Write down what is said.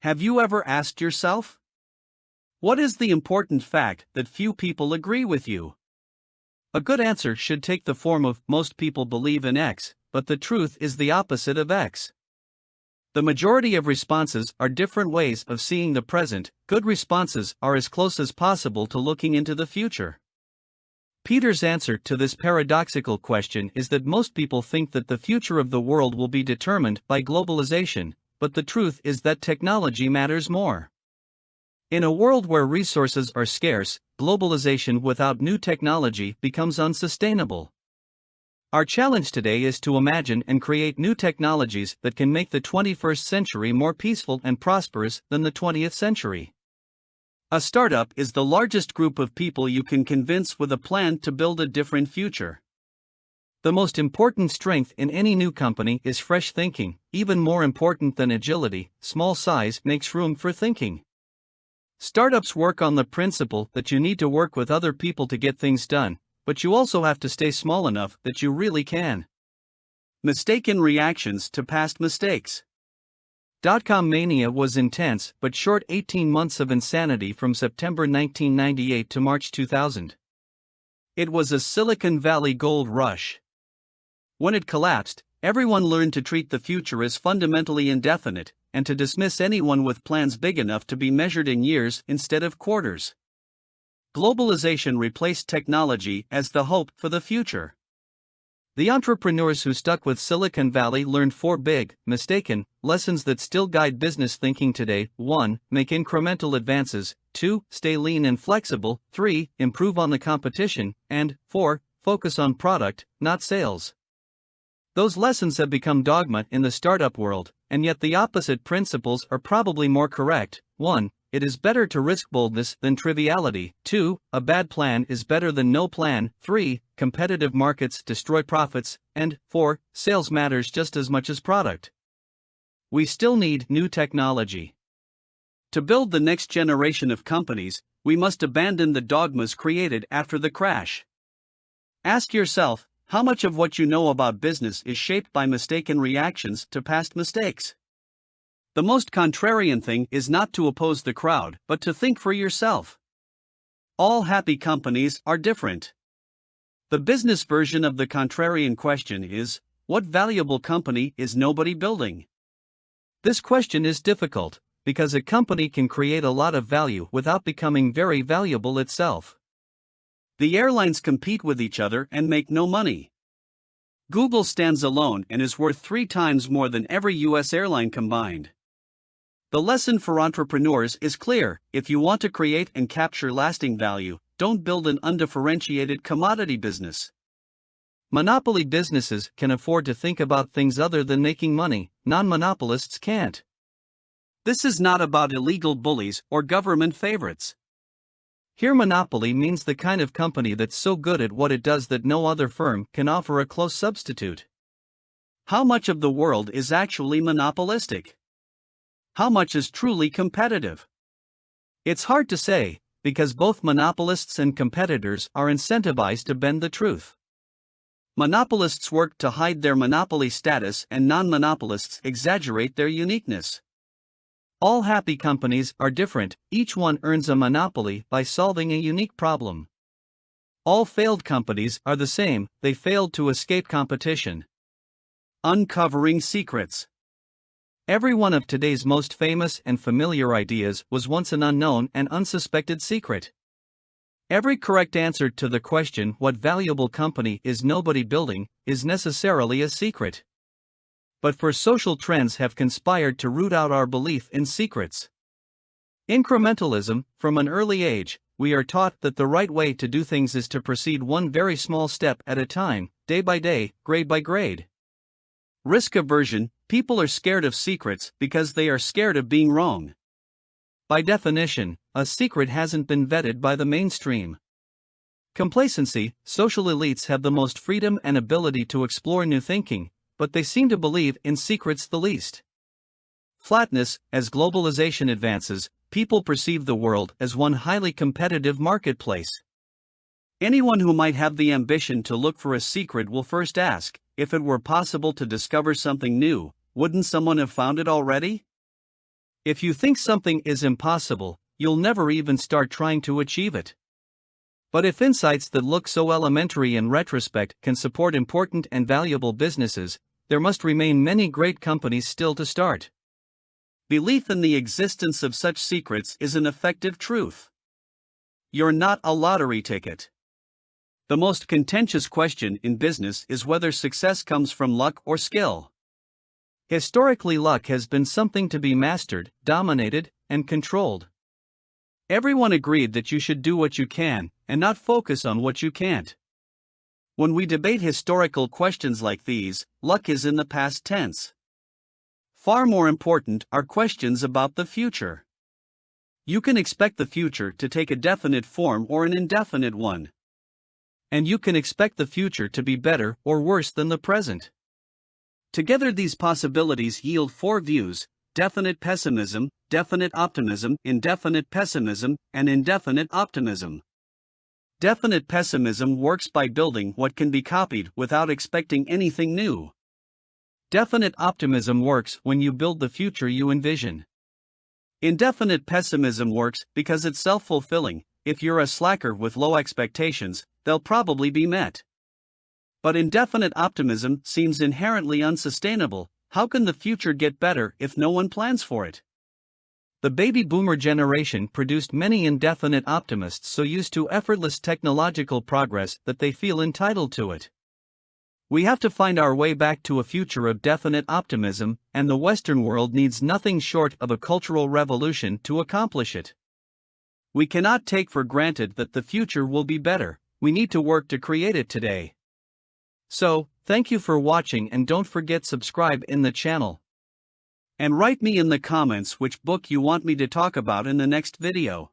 Have you ever asked yourself? What is the important fact that few people agree with you? A good answer should take the form of most people believe in X, but the truth is the opposite of X. The majority of responses are different ways of seeing the present. Good responses are as close as possible to looking into the future. Peter's answer to this paradoxical question is that most people think that the future of the world will be determined by globalization, but the truth is that technology matters more. In a world where resources are scarce, globalization without new technology becomes unsustainable. Our challenge today is to imagine and create new technologies that can make the 21st century more peaceful and prosperous than the 20th century. A startup is the largest group of people you can convince with a plan to build a different future. The most important strength in any new company is fresh thinking. Even more important than agility, small size makes room for thinking. Startups work on the principle that you need to work with other people to get things done, but you also have to stay small enough that you really can. Mistaken reactions to past mistakes. Dot-com mania was intense but short. 18 months of insanity from September 1998 to March 2000. It was a Silicon Valley gold rush. When it collapsed, everyone learned to treat the future as fundamentally indefinite, and to dismiss anyone with plans big enough to be measured in years instead of quarters. Globalization replaced technology as the hope for the future. The entrepreneurs who stuck with Silicon Valley learned 4 big, mistaken, lessons that still guide business thinking today. 1. Make incremental advances. 2. Stay lean and flexible. 3. Improve on the competition. And 4. Focus on product, not sales. Those lessons have become dogma in the startup world, and yet the opposite principles are probably more correct. 1. It is better to risk boldness than triviality. 2. A bad plan is better than no plan. 3. Competitive markets destroy profits. And 4. Sales matters just as much as product. We still need new technology. To build the next generation of companies, we must abandon the dogmas created after the crash. Ask yourself, how much of what you know about business is shaped by mistaken reactions to past mistakes? The most contrarian thing is not to oppose the crowd, but to think for yourself. All happy companies are different. The business version of the contrarian question is, what valuable company is nobody building? This question is difficult, because a company can create a lot of value without becoming very valuable itself. The airlines compete with each other and make no money. Google stands alone and is worth 3 times more than every US airline combined. The lesson for entrepreneurs is clear: if you want to create and capture lasting value, don't build an undifferentiated commodity business. Monopoly businesses can afford to think about things other than making money, non-monopolists can't. This is not about illegal bullies or government favorites. Here, monopoly means the kind of company that's so good at what it does that no other firm can offer a close substitute. How much of the world is actually monopolistic? How much is truly competitive? It's hard to say, because both monopolists and competitors are incentivized to bend the truth. Monopolists work to hide their monopoly status, and non-monopolists exaggerate their uniqueness. All happy companies are different, each one earns a monopoly by solving a unique problem. All failed companies are the same, they failed to escape competition. Uncovering secrets. Every one of today's most famous and familiar ideas was once an unknown and unsuspected secret. Every correct answer to the question, what valuable company is nobody building, is necessarily a secret. But social trends have conspired to root out our belief in secrets. Incrementalism. From an early age, we are taught that the right way to do things is to proceed one very small step at a time, day by day, grade by grade. Risk aversion. People are scared of secrets because they are scared of being wrong. By definition, a secret hasn't been vetted by the mainstream. Complacency. Social elites have the most freedom and ability to explore new thinking, but they seem to believe in secrets the least. Flatness. As globalization advances, people perceive the world as one highly competitive marketplace. Anyone who might have the ambition to look for a secret will first ask, if it were possible to discover something new, wouldn't someone have found it already? If you think something is impossible, you'll never even start trying to achieve it. But if insights that look so elementary in retrospect can support important and valuable businesses, there must remain many great companies still to start. Belief in the existence of such secrets is an effective truth. You're not a lottery ticket. The most contentious question in business is whether success comes from luck or skill. Historically, luck has been something to be mastered, dominated, and controlled. Everyone agreed that you should do what you can, and not focus on what you can't. When we debate historical questions like these, luck is in the past tense. Far more important are questions about the future. You can expect the future to take a definite form or an indefinite one. And you can expect the future to be better or worse than the present. Together, these possibilities yield four views: definite pessimism, definite optimism, indefinite pessimism, and indefinite optimism. Definite pessimism works by building what can be copied without expecting anything new. Definite optimism works when you build the future you envision. Indefinite pessimism works because it's self-fulfilling. If you're a slacker with low expectations, they'll probably be met. But indefinite optimism seems inherently unsustainable. How can the future get better if no one plans for it? The baby boomer generation produced many indefinite optimists so used to effortless technological progress that they feel entitled to it. We have to find our way back to a future of definite optimism, and the Western world needs nothing short of a cultural revolution to accomplish it. We cannot take for granted that the future will be better. We need to work to create it today. So, thank you for watching, and don't forget subscribe in the channel. And write me in the comments which book you want me to talk about in the next video.